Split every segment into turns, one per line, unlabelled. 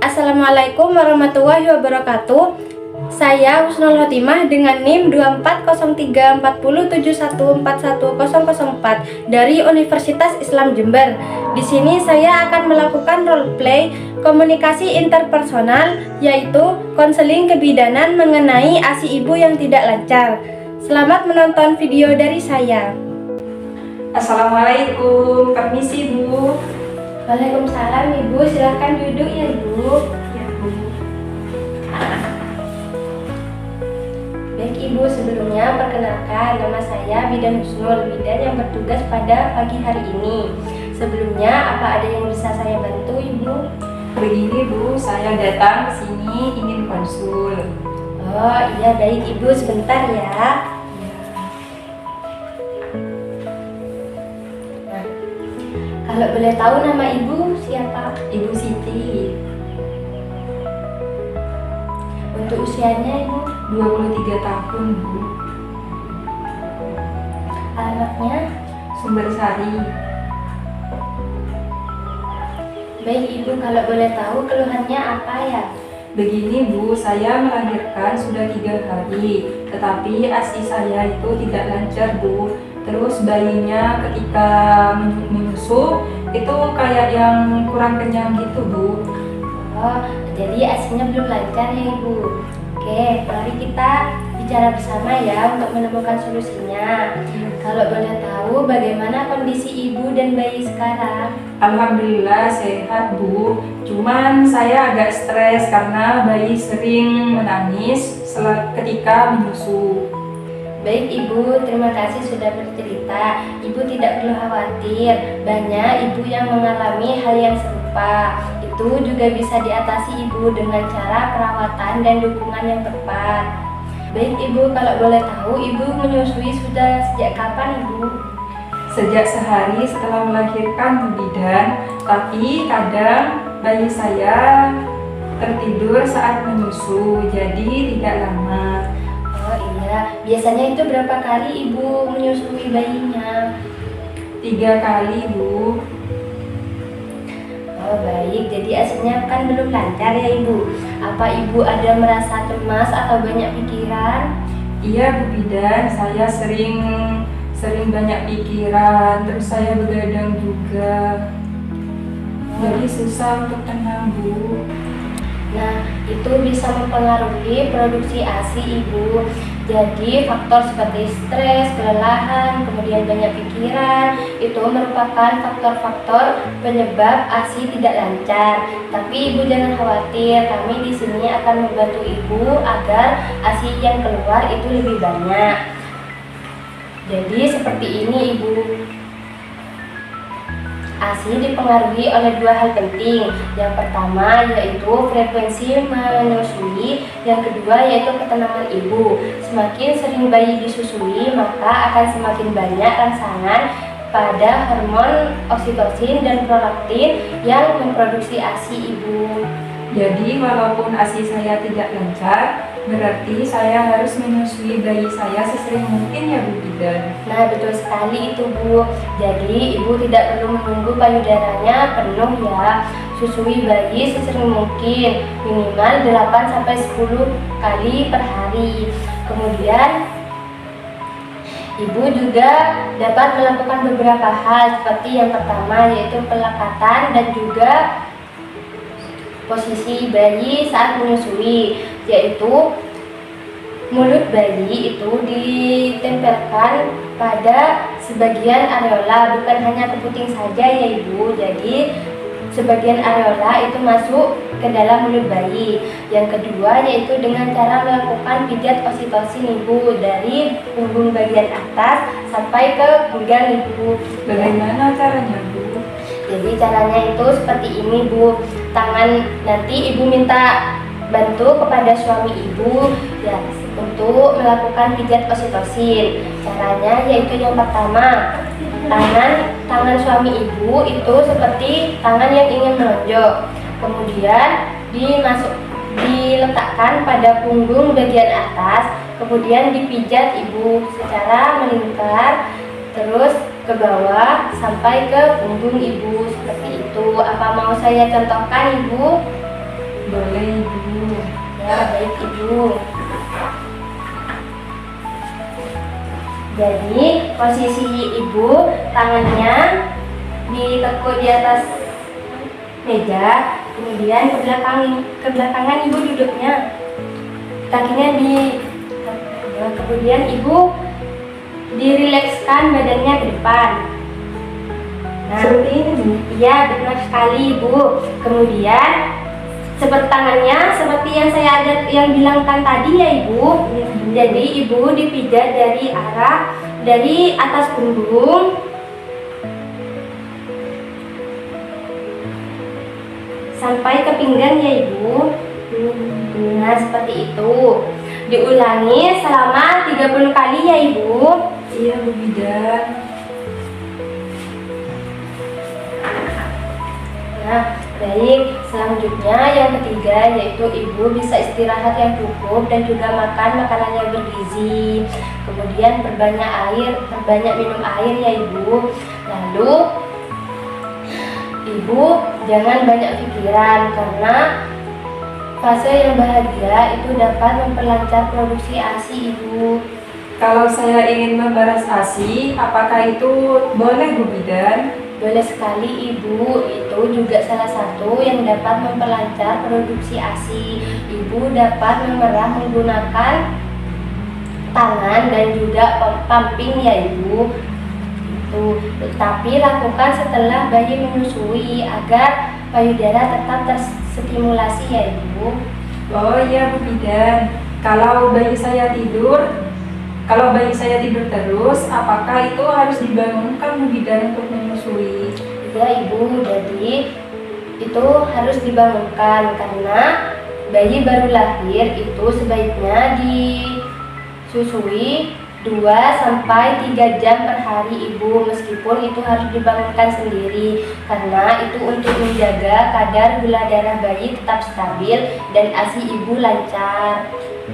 Assalamualaikum warahmatullahi wabarakatuh. Saya Husnul Khotimah dengan NIM 24034071410004 dari Universitas Islam Jember. Di sini saya akan melakukan role play komunikasi interpersonal, yaitu konseling kebidanan mengenai ASI ibu yang tidak lancar. Selamat menonton video dari saya.
Assalamualaikum, permisi Bu.
Waalaikumsalam Ibu, silakan duduk ya Ibu.
Ya Bu.
Baik Ibu, sebelumnya perkenalkan, nama saya Bidan Husnul, bidan yang bertugas pada pagi hari ini. Sebelumnya, apa ada yang bisa saya bantu Ibu?
Begini Bu, saya datang ke sini ingin konsul.
Oh iya, baik Ibu, sebentar ya. Nah, kalau boleh tahu nama Ibu siapa?
Ibu Siti,
Untuk usianya Ibu?
23 tahun Bu.
Alamatnya?
Sumbersari.
Baik Ibu, kalau boleh tahu keluhannya apa ya?
Begini Bu, saya melahirkan sudah 3 hari, tetapi ASI saya itu tidak lancar Bu. Terus bayinya ketika menyusu itu kayak yang kurang kenyang gitu Bu.
Oh, jadi ASI-nya belum lancar ya Ibu. Oke, mari kita bicara bersama ya untuk menemukan solusinya. Kalau boleh tahu bagaimana kondisi ibu dan bayi sekarang?
Alhamdulillah sehat Bu, cuman saya agak stres karena bayi sering menangis ketika menyusu.
Baik Ibu, terima kasih sudah bercerita. Ibu tidak perlu khawatir, banyak ibu yang mengalami hal yang serupa. Itu juga bisa diatasi Ibu dengan cara perawatan dan dukungan yang tepat. Baik Ibu, kalau boleh tahu Ibu menyusui sudah sejak kapan Ibu?
Sejak sehari setelah melahirkan Bu Bidan, tapi kadang bayi saya tertidur saat menyusu, jadi tidak lama.
Oh iya, biasanya itu berapa kali Ibu menyusui bayinya?
3 kali Bu.
Oh baik, jadi ASI-nya kan belum lancar ya Ibu. Apa Ibu ada merasa cemas atau banyak pikiran?
Iya Bu Bidan, saya sering banyak pikiran, terus saya begadang juga. Jadi susah untuk tenang Bu.
Nah, itu bisa mempengaruhi produksi ASI Ibu. Jadi faktor seperti stres, kelelahan, kemudian banyak pikiran itu merupakan faktor-faktor penyebab ASI tidak lancar. Tapi Ibu jangan khawatir, kami di sini akan membantu Ibu agar ASI yang keluar itu lebih banyak. Jadi seperti ini Ibu. ASI dipengaruhi oleh 2 hal penting. Yang pertama yaitu frekuensi menyusui, yang kedua yaitu ketenangan ibu. Semakin sering bayi disusui, maka akan semakin banyak rangsangan pada hormon oksitosin dan prolaktin yang memproduksi ASI ibu.
Jadi walaupun ASI saya tidak lancar, berarti saya harus menyusui bayi saya sesering mungkin ya Bu Bidan.
Nah betul sekali itu Bu. Jadi ibu tidak perlu menunggu payudaranya penuh ya. Susui bayi sesering mungkin, minimal 8-10 kali per hari. Kemudian ibu juga dapat melakukan beberapa hal, seperti yang pertama yaitu pelekatan dan juga posisi bayi saat menyusui, yaitu mulut bayi itu ditempelkan pada sebagian areola, bukan hanya keputing saja ya Ibu. Jadi sebagian areola itu masuk ke dalam mulut bayi. Yang kedua yaitu dengan cara melakukan pijat oksitosin Ibu dari punggung bagian atas sampai ke pinggang Ibu.
Bagaimana caranya Bu?
Jadi caranya itu seperti ini Bu. Nanti Ibu minta bantu kepada suami Ibu ya untuk melakukan pijat oksitosin. Caranya yaitu yang pertama, tangan suami Ibu itu seperti tangan yang ingin melonjak. Kemudian diletakkan pada punggung bagian atas, kemudian dipijat Ibu secara melingkar, terus ke bawah sampai ke punggung Ibu, seperti itu. Apa mau saya contohkan Ibu?
Boleh Ibu.
Ya, baik Ibu. Jadi, posisi Ibu, tangannya ditekuk di atas meja, kemudian ke belakangan Ibu duduknya. Kakinya kemudian Ibu dirilekskan badannya ke depan. Nah,
Seperti ini Bu.
iya benar sekali Ibu. Kemudian seperti tangannya seperti yang yang bilangkan tadi ya Ibu. Jadi Ibu dipijat dari atas punggung sampai ke pinggang ya Ibu. Nah, seperti itu. Diulangi selama 30 kali ya Ibu.
Iya Bu Bidan.
Nah, baik. Selanjutnya yang ketiga yaitu Ibu bisa istirahat yang cukup dan juga makan makanan yang bergizi. Kemudian perbanyak minum air ya Ibu. Lalu Ibu jangan banyak pikiran karena fase yang bahagia itu dapat memperlancar produksi ASI Ibu.
Kalau saya ingin membalas ASI, apakah itu boleh Bu Bidan?
Boleh sekali Ibu, itu juga salah satu yang dapat memperlancar produksi ASI. Ibu dapat memerah menggunakan tangan dan juga pumping ya Ibu. Itu. Tapi lakukan setelah bayi menyusui agar payudara tetap terstimulasi ya Ibu.
Oh iya Bu Bidan. Kalau bayi saya tidur terus, apakah itu harus dibangunkan Bu Bidan untuk menyusui?
Ya Ibu, jadi itu harus dibangunkan karena bayi baru lahir itu sebaiknya disusui 2-3 jam per hari Ibu, meskipun itu harus dibangunkan sendiri karena itu untuk menjaga kadar gula darah bayi tetap stabil dan ASI Ibu lancar.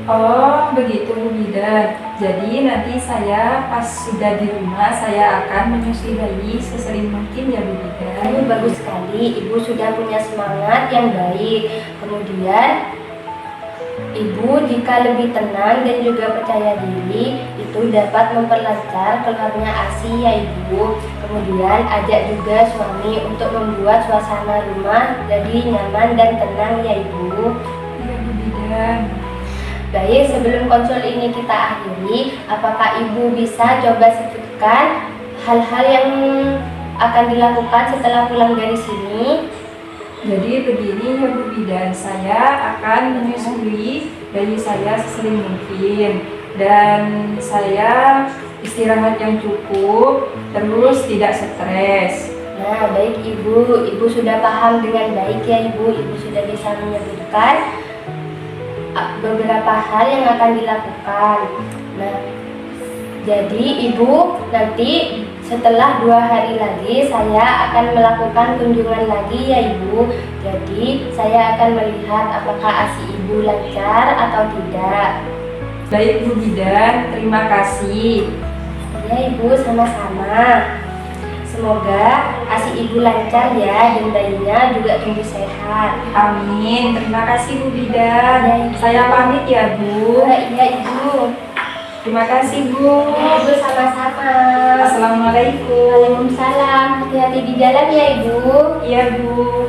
Oh begitu Bu Bidan. Jadi nanti saya pas sudah di rumah saya akan menyusui bayi sesering mungkin ya Bu Bidan.
Bagus sekali, Ibu sudah punya semangat yang baik. Kemudian Ibu jika lebih tenang dan juga percaya diri, itu dapat memperlancar keluarnya ASI ya Ibu. Kemudian ajak juga suami untuk membuat suasana rumah jadi nyaman dan tenang ya Ibu.
Iya Bu Bidan.
Baik, sebelum konsul ini kita akhiri, apakah Ibu bisa coba sebutkan hal-hal yang akan dilakukan setelah pulang dari sini?
Jadi begini ya Bu Bidan, saya akan menyusui bayi saya sesering mungkin dan saya istirahat yang cukup, terus tidak stres.
Nah, baik Ibu sudah paham dengan baik ya Ibu sudah bisa menyebutkan beberapa hal yang akan dilakukan. Nah, jadi Ibu nanti setelah 2 hari lagi saya akan melakukan kunjungan lagi ya Ibu. Jadi saya akan melihat apakah ASI Ibu lancar atau tidak.
Baik Bu Bidan, terima kasih.
Ya Ibu, sama-sama. Semoga ASI Ibu lancar ya dan bayinya juga tumbuh sehat.
Amin, terima kasih Bu Bidan.
Ya, Ibu.
Saya pamit ya Bu.
Iya Ibu.
Terima kasih Bu.
Ya, Ibu sama-sama.
Assalamualaikum.
Waalaikumsalam. Hati-hati di jalan ya Ibu.
Iya Bu.